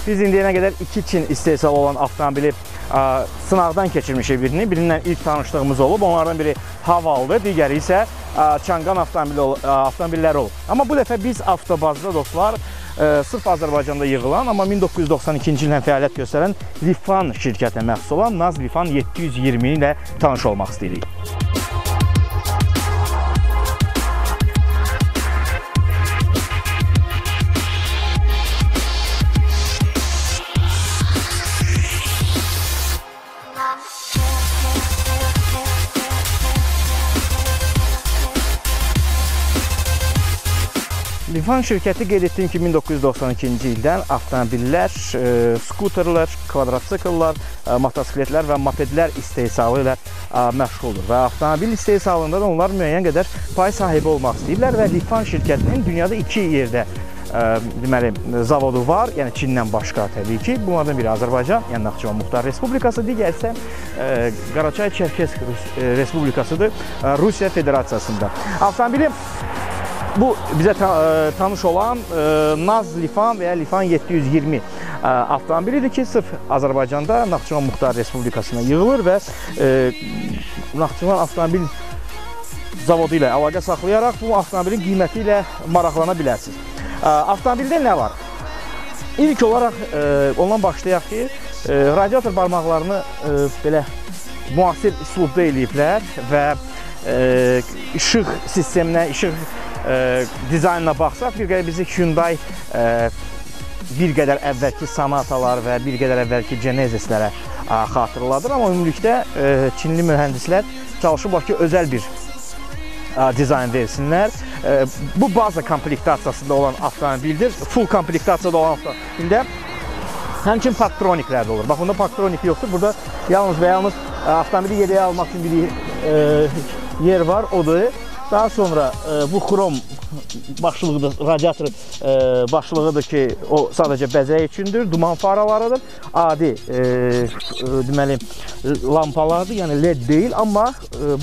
Biz indiyənə qədər 2 Çin istehsalı olan avtomobili sınaqdan keçirmişik birini. Birindən ilk tanışdığımız olub. Onlardan biri Havaldır, digəri isə Çangan avtomobilləri olub. Amma bu dəfə biz avtobazda dostlar, sırf Azərbaycanda yığılan, amma 1992-ci ildən fəaliyyət göstərən Lifan şirkətinə məxsus olan Naz Lifan 720 ilə tanış olmaq istəyirik. Lifan şirkəti qeyd etdiyim ki, 1992-ci ildən avtomobillər, skuterlər, kvadrotsikllar, motosikletlər və mopedlər istehsalı ilə məşğuldur. Və avtomobil istehsalında da onlar müəyyən qədər pay sahibi olmaq istəyirlər və Lifan şirkətinin dünyada 2 yerdə deməli, zavodu var, yəni Çindən başqa təbii ki. Bunlardan biri Azərbaycan, yəni Naxçıvan Muxtar Respublikası, digər isə Qaraçay-Çerkes Respublikasıdır, Rusiya Federasiyasında. Avtomobili bu bizə tanış olan Naz Lifan və ya Lifan 720 avtomobilidir ki, sırf Azərbaycanda Naxçıvan Muxtar Respublikasına yığılır və Naxçıvan avtomobil zavodu ilə əlaqə saxlayaraq bu avtomobilin qiyməti ilə maraqlana bilərsiniz. Avtomobildə nə var? İlk olaraq ondan başlayaq ki, radiator barmaqlarını belə müasir üslubda eləyiblər və işıq sisteminə, işıq dizaynına baxsaq, bir qədər bizi Hyundai bir qədər əvvəlki Sonatalar və bir qədər əvvəlki Genesislərə xatırladır. Amma ümumilikdə Çinli mühəndislər çalışıblar ki, özəl bir dizayn versinlər. Bu baza komplektasiyasında olan avtomobildir. Full komplektasiyada olan avtomobildə həmçinin parktroniklər də olur. Bax, bunda parktronik yoxdur. Burada yalnız və yalnız avtomobili yedəyə almaq üçün bir yer var, odur. Daha sonra bu xrom başlığıdır, radiator başlığıdır ki, o sadəcə bəzək üçündür, duman faralarıdır, adi deməli lampalardır, yəni LED deyil, amma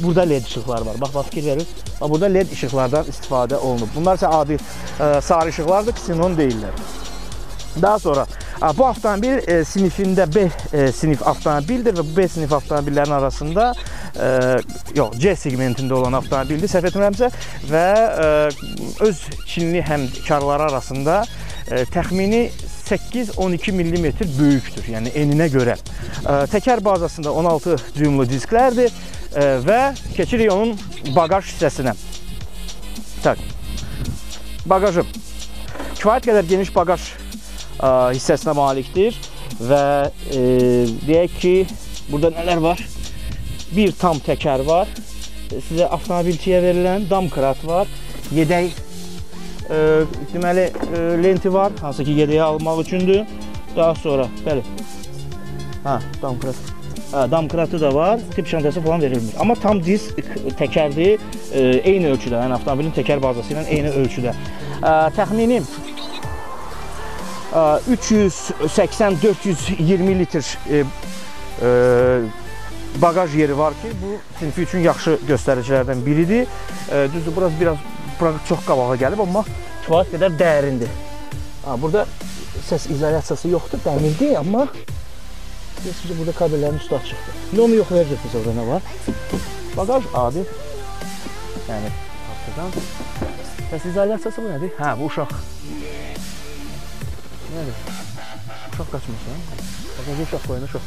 burada LED işıqlar var. Bax, fikir verir, burada LED işıqlardan istifadə olunub. Bunlar isə adi sarı işıqlardır, ksenon deyirlər. Daha sonra bu avtomobil sinifində B sinif avtomobildir və bu B sinif avtomobillərin arasında C segmentində olan avtomobildir, səhv etmirəmsə, və öz Çinli həmkarları arasında təxmini 8-12 mm böyükdür, yəni eninə görə. Təkər bazasında 16 düymlü disklərdir və keçirik onun bagaj hissəsinə. Bagajı kifayət qədər geniş bagaj hissəsinə malikdir və deyək ki, burada nələr var? Bir tam təkər var, sizə avtomobilçiyə verilən damkrat var, yedək deməli lenti var, hansı ki yedəyə almaq üçündür. Daha sonra, bəli, damkratı da var, tip şantası falan verilmir. Amma tam disk təkərdir, eyni ölçüdə, yəni avtomobilin təkər bazası ilə eyni ölçüdə. Təxmini 380-420 litr bagaj yeri var ki, bu sinifi üçün yaxşı göstəricilərdən biridir. Düzdür, biraz çox qabağa gəlib, amma kifayət qədər dərindir. Burada səs izolyasiyası yoxdur, dəmirdir, amma burada kabellərin üstü açıqdır. İndi onu yoxlayacaqsınız, orada nə var? Bagaj adi. Yəni, səs izolyasiyası bu nədir? Bu uşaq. Nədir? Uşaq qaçmasın. Bagajı uşaq qoyana uşaq.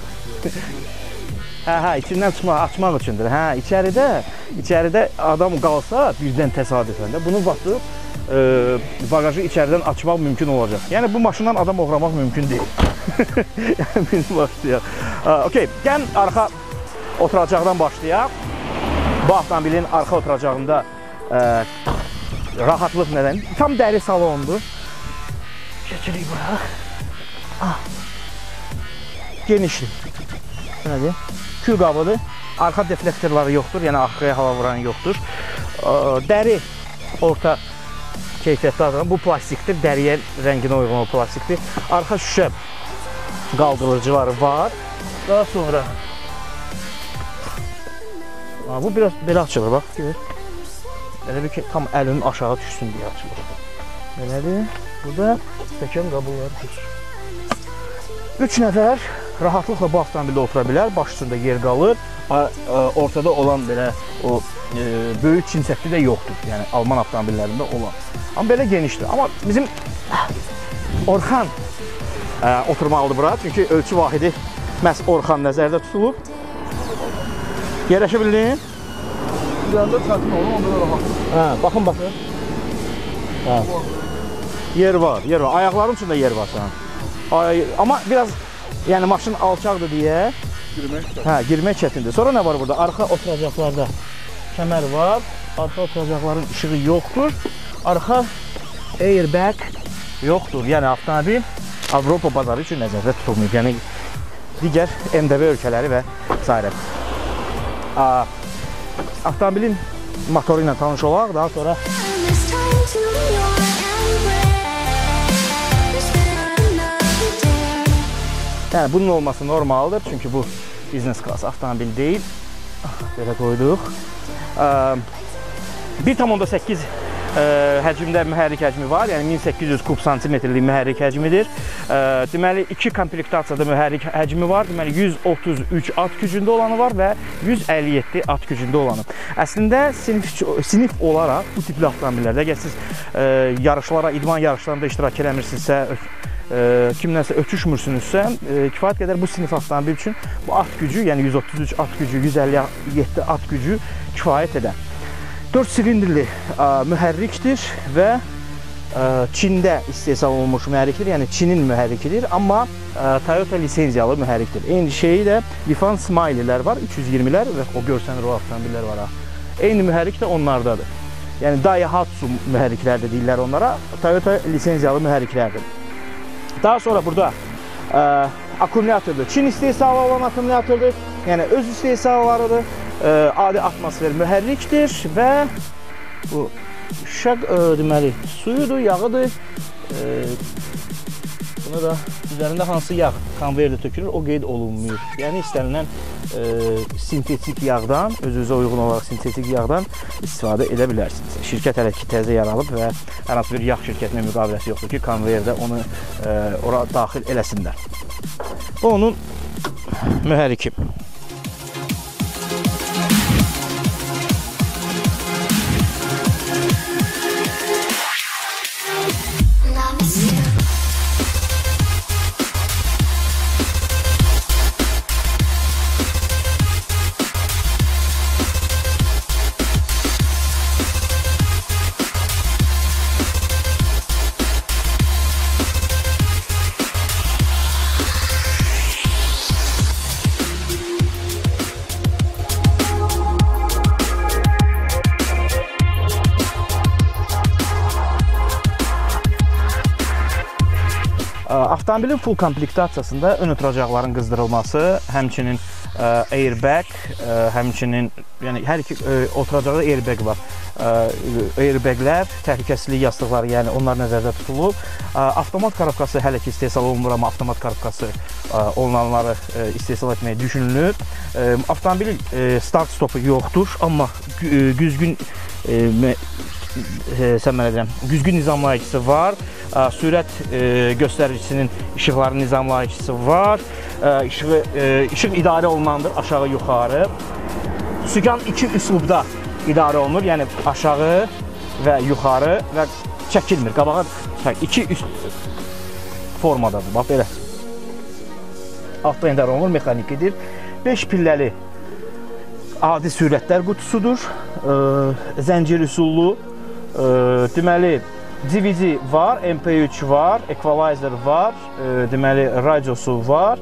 İçindən açmaq üçündür. İçəridə adam qalsa birdən təsadüfən də bunu batıb bagajı içəridən açmaq mümkün olacaq. Yəni bu maşından adam oğramaq mümkün deyil. Yəni birini başlayaq. Okey, gəlin arxa oturacaqdan başlayaq. Bu avtomobilin arxa oturacağında rahatlıq nədən? Tam dəri salondur. Keçirik bura. Genişlik. Nədir? Kül qabıdır. Arxa deflektorları yoxdur, yəni arxaya hava vuran yoxdur. Dəri orta keyfiyyətli adamı. Bu plastikdir, dəriyə rənginə uyğun o plastikdir. Arxa şüşə qaldırıcıları var. Daha sonra bu biraz belə açılır, bax, görür. Elə bir ki, tam əlinin aşağı düşsün deyə açılır. Belədir. Burada stəkan qabıqları düşür. 3 nəfər rahatlıqla bu avtomobildə otura bilər, baş üstündə yer qalır. Ortada olan belə o böyük çin sətli də yoxdur, yəni Alman avtomobillərində olan. Amma belə genişdir. Amma bizim Orxan oturmalıdır bura, çünki ölçü vahidi məhz Orxan nəzərdə tutulub. Yerləşə bildin? İleride çətin olur, onda da rahat. Baxın. Yer var. Ayaqların üçün də yer var sənin. Amma biraz, yəni maşın alçaqdır deyə girmək çətindir. Sonra nə var burada? Arxa oturacaqlarda kəmər var. Arxa oturacaqların işığı yoxdur. Arxa airbag yoxdur. Yəni avtomobil Avropa bazarı üçün nəzərdə tutulmayıb. Yəni digər MDB ölkələri və s. Avtomobilin motoru ilə tanış olaq, daha sonra yəni bunun olması normaldır, çünki bu biznes klas avtomobil deyil. Belə qoyduq. 1,8 həcmdə mühərrik həcmi var, yəni 1800 kub santimetrlik mühərrik həcmidir. Deməli, 2 komplektasiyada mühərrik həcmi var. Deməli, 133 at gücündə olanı var və 157 at gücündə olanı. Əslində, sinif olaraq bu tipli avtomobillərdə, əgər siz yarışlara, idman yarışlarında iştirak eləmirsinizsə, kimdənsə ötüşmürsünüzsə, kifayət qədər bu sinif avtomobil üçün bu at gücü, yəni 133 at gücü, 157 at gücü kifayət edər. 4 silindrli mühərrikdir və Çində istehsal olunmuş mühərrikdir, yəni Çinin mühərrikidir, amma Toyota lisenziyalı mühərrikdir. Eyni şeyi də Lifan Smiley'lər var, 320'lər və o görsənir o avtomobillər var. Eyni mühərrik də onlardadır. Yəni Daihatsu mühərriklər də deyirlər onlara, Toyota lisenziyalı mühərriklərdir. Daha sonra burada akkumulyatordur. Çin istehsalı olan akkumulyatordur. Yəni öz istehsallarıdır. Adi atmosfer mühərrikdir və bu şüşə deməli suyudur, yağıdır. Buna da üzərində hansı yağ konveyerdə tökülür, o qeyd olunmuyor. Yəni istənilən sintetik yağdan, özünüzə uyğun olaraq sintetik yağdan istifadə edə bilərsiniz. Şirkət hələ ki təzə yaranıb və hər hansı bir yağ şirkətinə müqaviləsi yoxdur ki, konveyerdə onu ora daxil eləsinlər. Bu onun mühərriki. Avtomobilin full komplektasiyasında ön oturacaqların qızdırılması, həmçinin airbag, həmçinin yəni hər iki oturacaqda airbag var. Airbaglər, təhlükəsizlik yastıqları, yəni onlar nəzərdə tutulub. Avtomat korobkası hələ ki istehsal olunmur, amma avtomat korobkası olunanları istehsal etməyə düşünülür. Avtomobilin start stopu yoxdur, amma güzgün güzgün nizamlayıcısı var. Sürət göstəricisinin işıqları nizamlayıcısı var. İşıq idarə olunandır aşağı yuxarı. Sükan iki üslubda idarə olunur, yəni aşağı və yuxarı və çəkilmir. Qabağa iki üst formadadır, bax belə. Altda idarə olunur, mexanikidir. 5 pilləli adi sürətlər qutusudur. Zəncir üsullu, deməli DVD var, MP3 var, equalizer var, deməli radiosu var.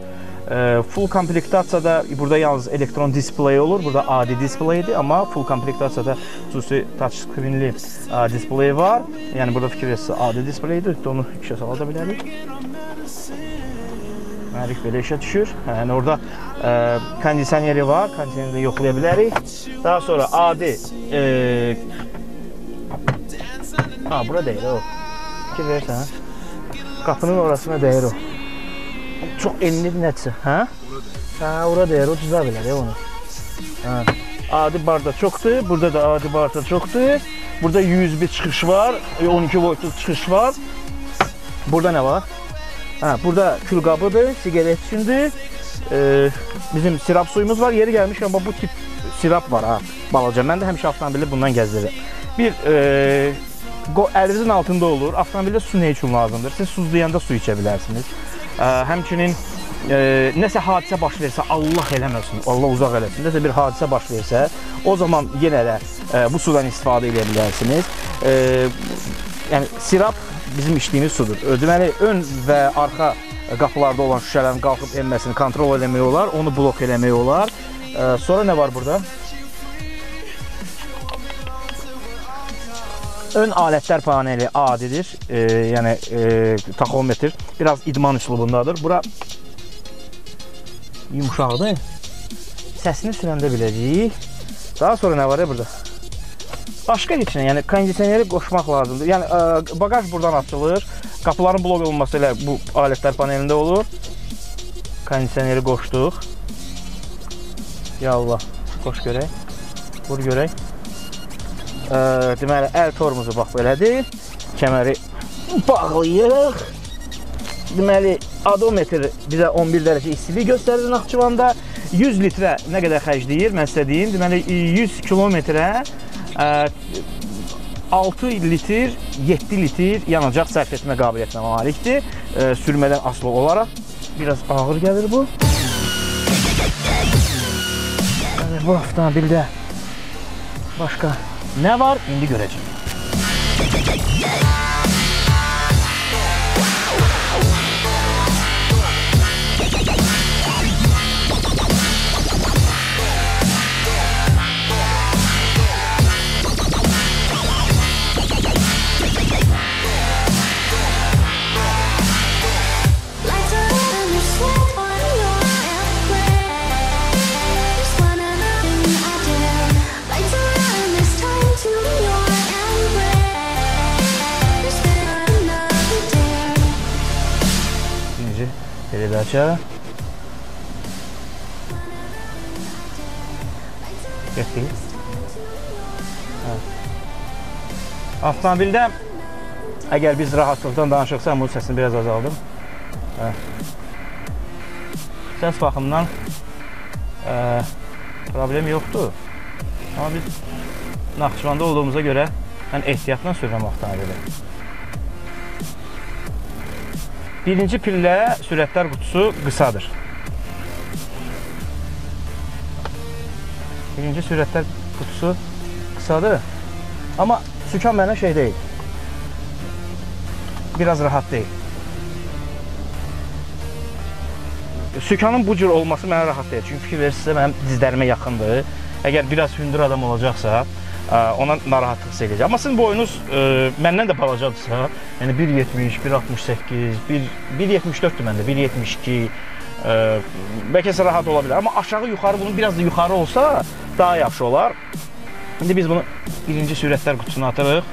Full komplektasiyada burada yalnız elektron display olur, burada adi displeydir, amma full komplektasiyada xüsusi touchscreenli displey var. Yəni burada fikir etsiniz, adi displeydir, onu işə sala da bilərik. Mühərrik belə işə düşür. Yəni orada kondisioneri var, kondisioneri də yoxlaya bilərik. Daha sonra adi bura deyir o. Fikir verirsən, qapının orasına deyir o. Çox enlidir nəticə, hə? Ora deyir, o düzə bilər onu. Adi barda çoxdur, burada da adi barda çoxdur. Burada 101 çıxış var, 12 voltluq çıxış var. Burada nə var? Burada külqabıdır, sigaret üçündür. Bizim sirap suyumuz var. Yeri gəlmiş, amma bu tip sirap var ha. Balaca. Mən də həmişə avtomobili bundan gəzdirirəm. Bir əlinizin altında olur. Avtomobildə su nə üçün lazımdır? Siz suzlayanda su içə bilərsiniz. Həmçinin nəsə hadisə baş versə, Allah eləməsin, Allah uzaq eləsin. Nəsə bir hadisə baş versə, o zaman yenə də bu sudan istifadə edə bilərsiniz. Yəni sirap bizim içdiyimiz sudur. Deməli, ön və arxa qapılarda olan şüşələrin qalxıb enməsini kontrol eləmək olar, onu blok eləmək olar. Sonra nə var burada? Ön alətlər paneli adidir, yəni taxometr, biraz idman üslubundadır. Bura yumuşaqdır, səsini sürəndə biləcəyik. Daha sonra nə var ya burada? Başqa heç nə, yəni kondisioneri qoşmaq lazımdır. Yəni bagaj buradan açılır, qapıların blok olunması ilə bu alətlər panelində olur. Kondisioneri qoşduq. Ya Allah, qoş görək, vur görək. Deməli, əl tormuzu bax belədir. Kəməri bağlayıq. Deməli, odometr bizə 11 dərəcə istilik göstərir Naxçıvanda. 100 litrə nə qədər xərcləyir, mən sizə deyim. Deməli, 100 kilometrə 6 litr, 7 litr yanacaq sərf etmə qabiliyyətinə malikdir. Sürmədən asılı olaraq. Biraz ağır gəlir bu. Yəni, bu avtomobildə başqa nə var? İndi görəcəyik. Perədaça. Getdik. Avtomobildə əgər biz rahatlıqdan danışıqsa, bu səsini biraz azaldım. Səs baxımından problem yoxdur. Amma biz Naxçıvanda olduğumuza görə mən ehtiyatla sürürəm avtomobili. Birinci pillə sürətlər qutusu qısadır. Birinci sürətlər qutusu qısadır. Amma sükan mənə şey deyil. Biraz rahat deyil. Sükanın bu cür olması mənə rahat deyil. Çünki fikir verirsinizsə mənim dizlərimə yaxındır. Əgər biraz hündür adam olacaqsa, ona narahatlıq hiss edəcək. Amma sizin boyunuz məndən də balacadırsa, yəni 1.70, 1.68, 1.74-dür məndə, 1.72, bəlkə rahat ola bilər. Amma aşağı-yuxarı, bunun biraz da yuxarı olsa daha yaxşı olar. İndi biz bunu birinci sürətlər qutusuna atırıq.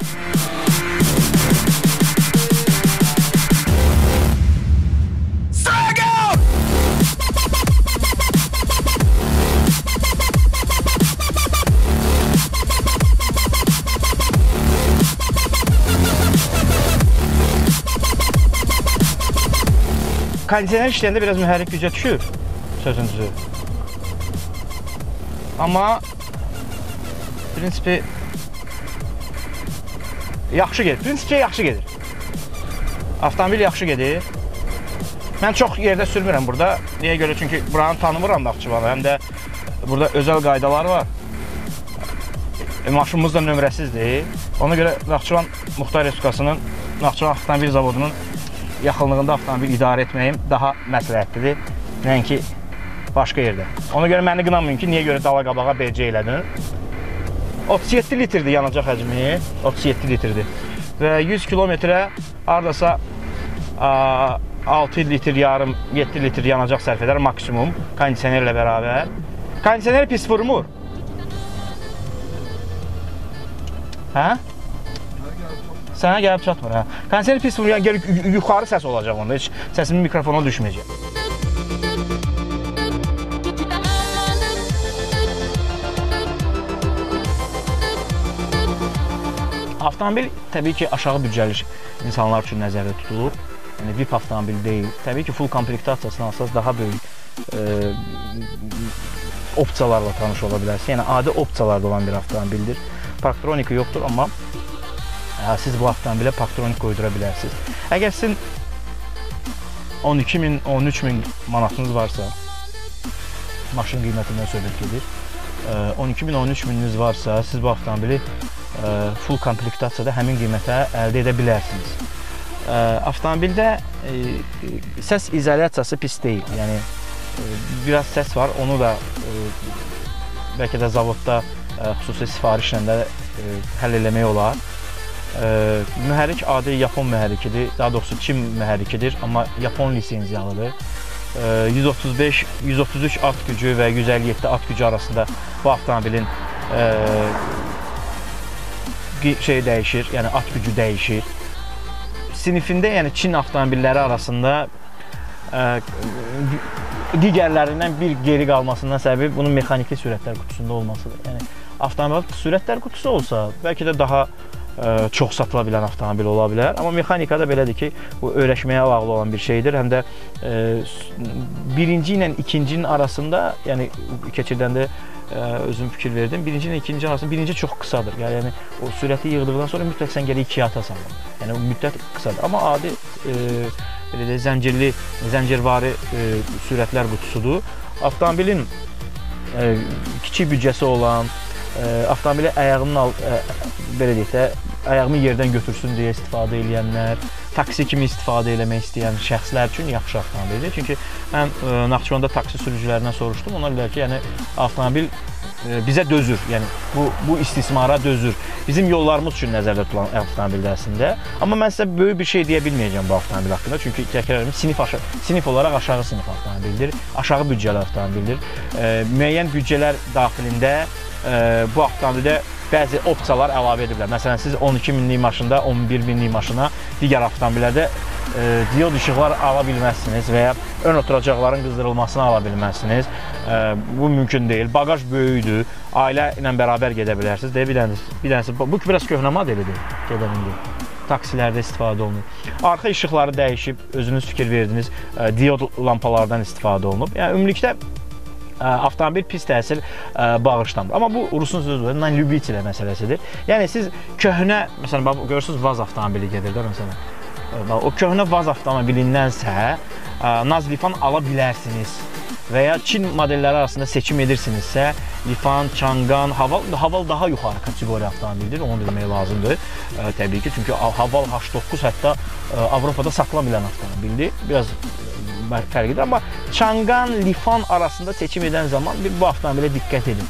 Kondisioner işləyəndə biraz mühərrik gücə düşür, sözünüzü. Amma prinsipi yaxşı gedir. Prinsipcə yaxşı gedir. Avtomobil yaxşı gedir. Mən çox yerdə sürmürəm burada. Niyə görə? Çünki buranı tanımıram Naxçıvanı. Həm də burada özəl qaydalar var. Maşınımız da nömrəsizdir. Ona görə Naxçıvan Muxtar Respublikasının, Naxçıvan Avtomobil Zavodunun yaxınlığında avtomobil idarə etməyim daha məsləhətlidir, nəinki başqa yerdə. Ona görə məni qınamayın ki, niyə görə dala-qabağa BC elədin. 37 litrdir yanacaq həcmi, 37 litrdir. Və 100 kilometrə haradasa 6 litr yarım, 7 litr yanacaq sərf edər maksimum kondisionerlə bərabər. Kondisioner pis vurmur. Hə? Sənə gəlib çatmır, hə? Kondisioner pis vurur, yəni yuxarı səs olacaq onda, heç səsimin mikrofona düşməyəcək. Avtomobil təbii ki, aşağı büdcəli insanlar üçün nəzərdə tutulur. Yəni VIP avtomobil deyil. Təbii ki, full komplektasiyasını alsanız daha böyük opsiyalarla tanış ola bilərsiniz. Yəni adi opsiyalarda olan bir avtomobildir. Parktronika yoxdur, amma siz bu avtomobilə parktronik qoydura bilərsiniz. Əgər sizin 12 min, 13 min manatınız varsa, maşın qiymətindən söhbət gedir. 12 min, 13 mininiz varsa, siz bu avtomobili full komplektasiyada həmin qiymətə əldə edə bilərsiniz. Avtomobildə səs izolyasiyası pis deyil. Yəni biraz səs var, onu da bəlkə də zavodda xüsusi sifarişlə də həll eləmək olar. Mühərrik adi Yapon mühərrikidir, daha doğrusu Çin mühərrikidir, amma Yapon lisenziyalıdır. 133 at gücü və 157 at gücü arasında bu avtomobilin dəyişir, yəni at gücü dəyişir. Sinifində, yəni Çin avtomobilləri arasında digərlərindən bir geri qalmasından səbəbi bunun mexaniki sürətlər qutusunda olmasıdır. Yəni avtomobil sürətlər qutusu olsa, bəlkə də daha çox satıla bilən avtomobil ola bilər. Amma mexanikada belədir ki, bu öyrəşməyə bağlı olan bir şeydir. Həm də birinci ilə ikincinin arasında, yəni keçirdəndə özüm fikir verdim. Birinci ilə ikinci arasında birinci çox qısadır. Yəni o sürəti yığdıqdan sonra mütləq sən gərək ikiyə atasan. Yəni o müddət qısadır. Amma adi belə də zəncirvari sürətlər qutusudur. Avtomobilin kiçik büdcəsi olan, avtomobili ayağımı yerdən götürsün deyə istifadə edənlər, taksi kimi istifadə eləmək istəyən şəxslər üçün yaxşı avtomobildir. Çünki mən Naxçıvanda taksi sürücülərindən soruşdum. Onlar deyirlər ki, yəni avtomobil bizə dözür, yəni bu istismara dözür. Bizim yollarımız üçün nəzərdə tutulan avtomobildir əslində. Amma mən sizə böyük bir şey deyə bilməyəcəm bu avtomobil haqqında. Çünki təkrar edirəm, sinif olaraq aşağı sinif avtomobildir, aşağı büdcəli avtomobildir. Müəyyən büdcələr daxilində bu avtomobildə bəzi opsiyalar əlavə ediblər. Məsələn, siz 12 minlik maşında, 11 minlik maşına digər avtomobillərdə diod işıqlar ala bilməzsiniz və ya ön oturacaqların qızdırılmasını ala bilməzsiniz. Bu mümkün deyil. Bagaj böyükdür, ailə ilə bərabər gedə bilərsiniz. Bir dənəsi, bu biraz köhnə modelidir, gedən indi. Taksilərdə istifadə olunur. Arxa işıqları dəyişib, özünüz fikir verdiniz, diod lampalardan istifadə olunub. Yəni, ümumilikdə avtomobil pis təsir bağışlamır. Amma bu Rusun sözü non-lyubitilə məsələsidir. Yəni siz köhnə, məsələn, görürsünüz Vaz avtomobili gedir də məsələn. O köhnə Vaz avtomobilindənsə Naz Lifan ala bilərsiniz. Və ya Çin modelləri arasında seçim edirsinizsə, Lifan, Çangan, Haval daha yuxarı kateqoriya avtomobildir, onu demək lazımdır. Təbii ki, çünki Haval H9 hətta Avropada satıla bilən avtomobildir. Biraz fərqidir, amma Çangan, Lifan arasında seçim edən zaman bu avtomobilə diqqət edin.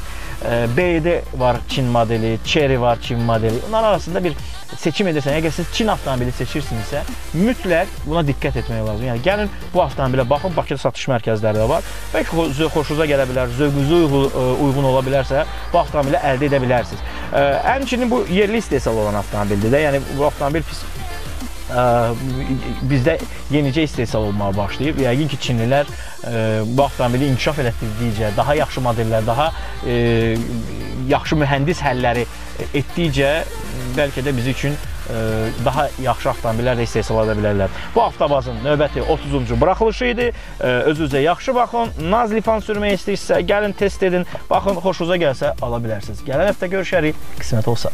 BD var Çin modeli, Chery var Çin modeli. Onlar arasında bir seçim edirsən, əgər siz Çin avtomobili seçirsinizsə, mütləq buna diqqət etmək lazım. Yəni gəlin bu avtomobilə baxın, Bakıda satış mərkəzləri də var. Bəlkə xoşunuza gələ bilər, zövqünüzə uyğun ola bilərsə, bu avtomobili əldə edə bilərsiniz. Həmçinin bu yerli istehsal olan avtomobildir də. Yəni bu avtomobil bizdə yenicə istehsal olmağa başlayıb. Yəqin ki, Çinlilər bu avtomobili inkişaf elətdirdikcə, daha yaxşı modellər, daha yaxşı mühəndis həlləri etdikcə bəlkə də biz üçün daha yaxşı avtomobillər də istehsal edə bilərlər. Bu avtobazın növbəti 30-cu buraxılışı idi. Özünüzə yaxşı baxın. Naz Lifan sürmək istəyirsə, gəlin test edin. Baxın, xoşunuza gəlsə ala bilərsiniz. Gələn həftə görüşərik, qismət olsa.